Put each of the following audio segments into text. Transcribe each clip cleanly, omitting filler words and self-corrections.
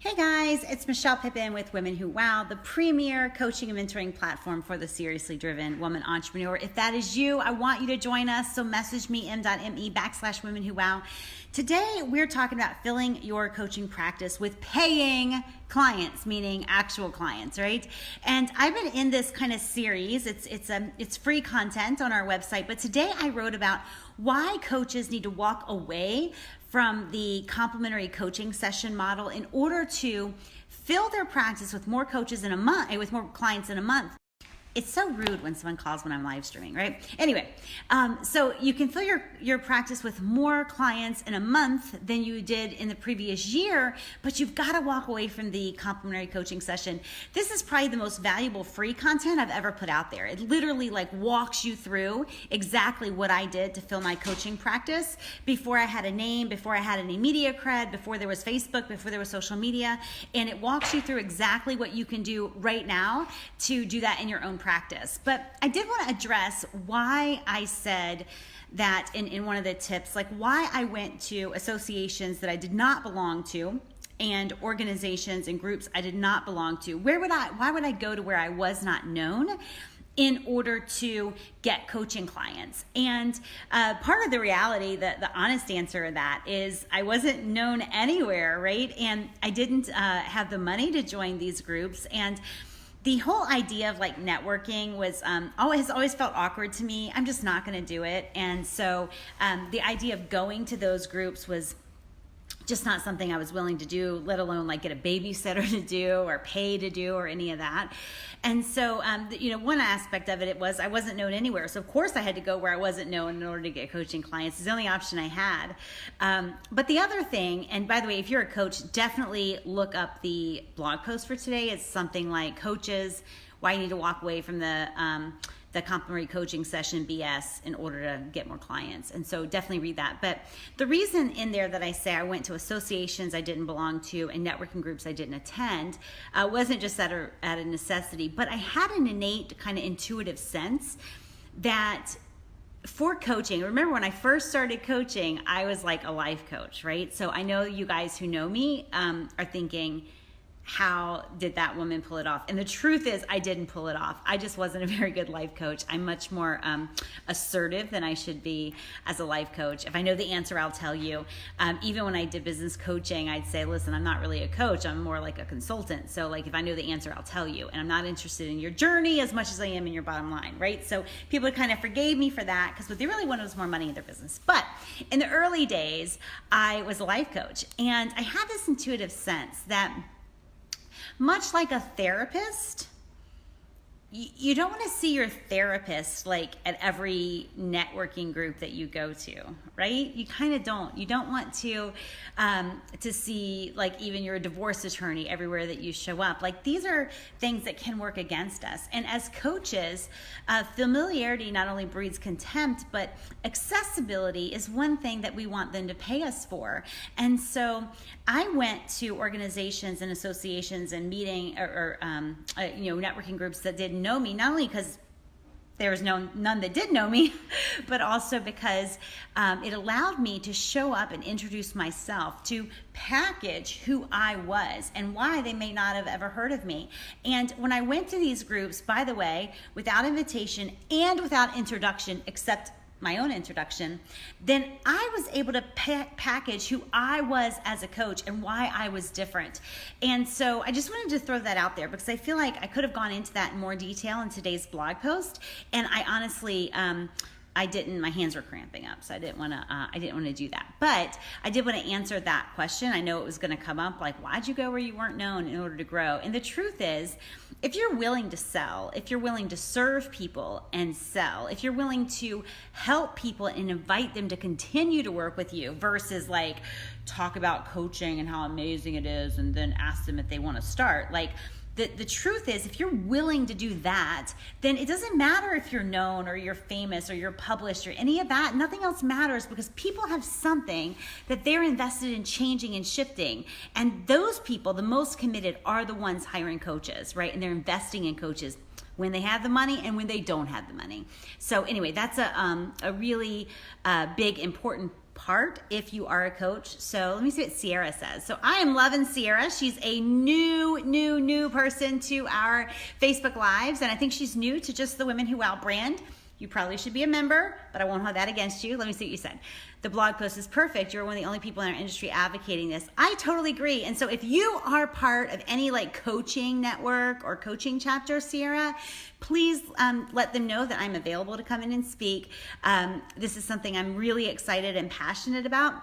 Hey guys, it's Michelle Pippin with Women Who Wow, the premier coaching and mentoring platform for the seriously driven woman entrepreneur. If that is you, I want you to join us. So message me m.me/Women Who Wow. Today, we're talking about filling your coaching practice with paying clients, meaning actual clients, right? And I've been in this kind of series. It's free content on our website, but today I wrote about why coaches need to walk away from the complimentary coaching session model in order to fill their practice with more coaches in a month, with more clients in a month. It's so rude when someone calls when I'm live streaming, right? Anyway, so you can fill your practice with more clients in a month than you did in the previous year, but you've got to walk away from the complimentary coaching session. This is probably the most valuable free content I've ever put out there. It literally walks you through exactly what I did to fill my coaching practice before I had a name, before I had any media cred, before there was Facebook, before there was social media, and it walks you through exactly what you can do right now to do that in your own practice. But I did want to address why I said that in one of the tips, why I went to associations that I did not belong to and organizations and groups I did not belong to. Why would I go to where I was not known in order to get coaching clients? And part of the reality, the honest answer to that is I wasn't known anywhere, right? And I didn't have the money to join these groups. And the whole idea of networking was has always felt awkward to me. I'm just not going to do it. And so the idea of going to those groups was just not something I was willing to do, let alone get a babysitter to do or pay to do or any of that. And so, one aspect of it was I wasn't known anywhere. So of course I had to go where I wasn't known in order to get coaching clients. It's the only option I had. But the other thing, and by the way, if you're a coach, definitely look up the blog post for today. It's something like Coaches, Why You Need to Walk Away from the complimentary coaching session BS in order to get more clients. And so definitely read that. But the reason in there that I say I went to associations I didn't belong to and networking groups I didn't attend wasn't just out of necessity, but I had an innate kind of intuitive sense that for coaching, remember when I first started coaching, I was like a life coach, right? So I know you guys who know me are thinking, how did that woman pull it off? And the truth is I didn't pull it off. I just wasn't a very good life coach. I'm much more assertive than I should be as a life coach. If I know the answer, I'll tell you. Even when I did business coaching, I'd say, listen, I'm not really a coach. I'm more like a consultant. So if I know the answer, I'll tell you. And I'm not interested in your journey as much as I am in your bottom line, right? So people kind of forgave me for that because what they really wanted was more money in their business. But in the early days, I was a life coach. And I had this intuitive sense that much like a therapist, you don't want to see your therapist at every networking group that you go to, right? You kind of don't. You don't want to see even your divorce attorney everywhere that you show up. These are things that can work against us. And as coaches, familiarity not only breeds contempt, but accessibility is one thing that we want them to pay us for. And so I went to organizations and associations and meeting or networking groups that didn't know me, not only because there was none that did know me, but also because it allowed me to show up and introduce myself, to package who I was and why they may not have ever heard of me. And when I went to these groups, by the way, without invitation and without introduction, except my own introduction, then I was able to package who I was as a coach and why I was different. And so I just wanted to throw that out there because I feel like I could have gone into that in more detail in today's blog post. And I honestly, I didn't, my hands were cramping up, so I didn't want to do that. But I did want to answer that question. I know it was going to come up, why'd you go where you weren't known in order to grow? And the truth is, if you're willing to sell, if you're willing to serve people and sell, if you're willing to help people and invite them to continue to work with you versus talk about coaching and how amazing it is and then ask them if they want to start, the truth is, if you're willing to do that, then it doesn't matter if you're known or you're famous or you're published or any of that. Nothing else matters because people have something that they're invested in changing and shifting. And those people, the most committed, are the ones hiring coaches, right? And they're investing in coaches when they have the money and when they don't have the money. So anyway, that's a really big, important part if you are a coach. So let me see what Sierra says. So I am loving Sierra. She's a new person to our Facebook Lives, and I think she's new to just the Women Who Wow brand. You probably should be a member, but I won't hold that against you. Let me see what you said. The blog post is perfect. You're one of the only people in our industry advocating this. I totally agree. And so if you are part of any like coaching network or coaching chapter, Sierra, please let them know that I'm available to come in and speak. This is something I'm really excited and passionate about.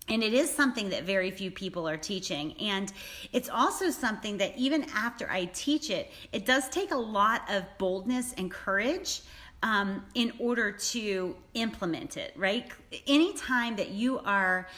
And it is something that very few people are teaching. And it's also something that even after I teach it, it does take a lot of boldness and courage in order to implement it, right? Anytime that you are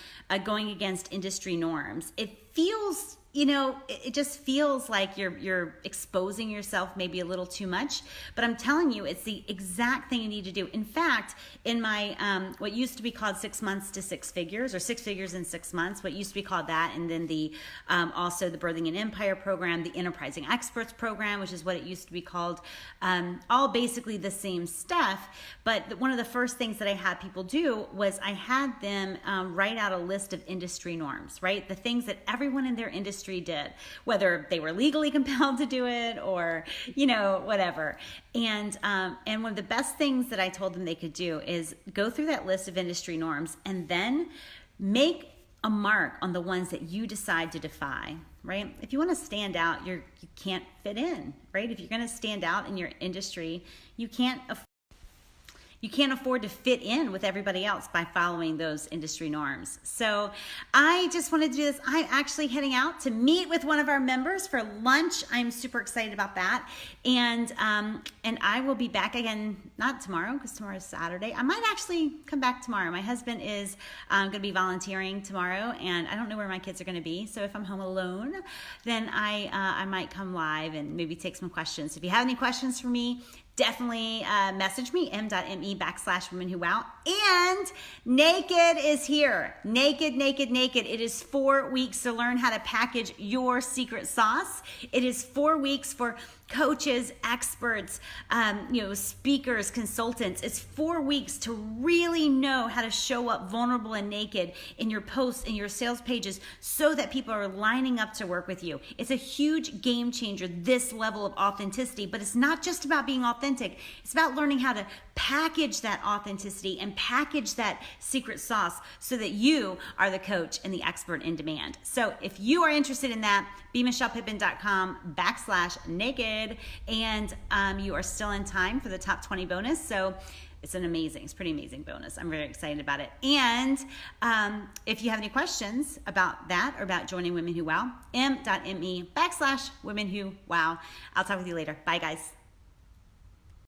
going against industry norms, it feels, it just feels like you're exposing yourself maybe a little too much, but I'm telling you, it's the exact thing you need to do. In fact, in my, what used to be called 6 months to 6 figures, or 6 figures in 6 months, what used to be called that, and then the, also the Birthing an Empire program, the Enterprising Experts program, which is what it used to be called, all basically the same stuff. But one of the first things that I had people do was I had them write out a list of industry norms, right? The things that everyone in their industry did, whether they were legally compelled to do it or, whatever. And one of the best things that I told them they could do is go through that list of industry norms and then make a mark on the ones that you decide to defy, right? If you want to stand out, you can't fit in, right? If you're going to stand out in your industry, you can't afford to fit in with everybody else by following those industry norms. So I just wanted to do this. I'm actually heading out to meet with one of our members for lunch. I'm super excited about that. And I will be back again, not tomorrow, because tomorrow is Saturday. I might actually come back tomorrow. My husband is going to be volunteering tomorrow, and I don't know where my kids are going to be. So if I'm home alone, then I might come live and maybe take some questions. If you have any questions for me, definitely message me, m.me/womenwhowow. And Naked is here. Naked. It is 4 weeks to learn how to package your secret sauce. It is 4 weeks for coaches, experts, speakers, consultants. It's 4 weeks to really know how to show up vulnerable and naked in your posts and your sales pages so that people are lining up to work with you. It's a huge game changer, this level of authenticity, but it's not just about being authentic. It's about learning how to package that authenticity and package that secret sauce so that you are the coach and the expert in demand. So if you are interested in that, bemichellepippin.com/naked, and you are still in time for the top 20 bonus. So it's pretty amazing bonus. I'm very excited about it. And if you have any questions about that or about joining Women Who Wow, m.me/womenwhowow. I'll talk with you later. Bye, guys.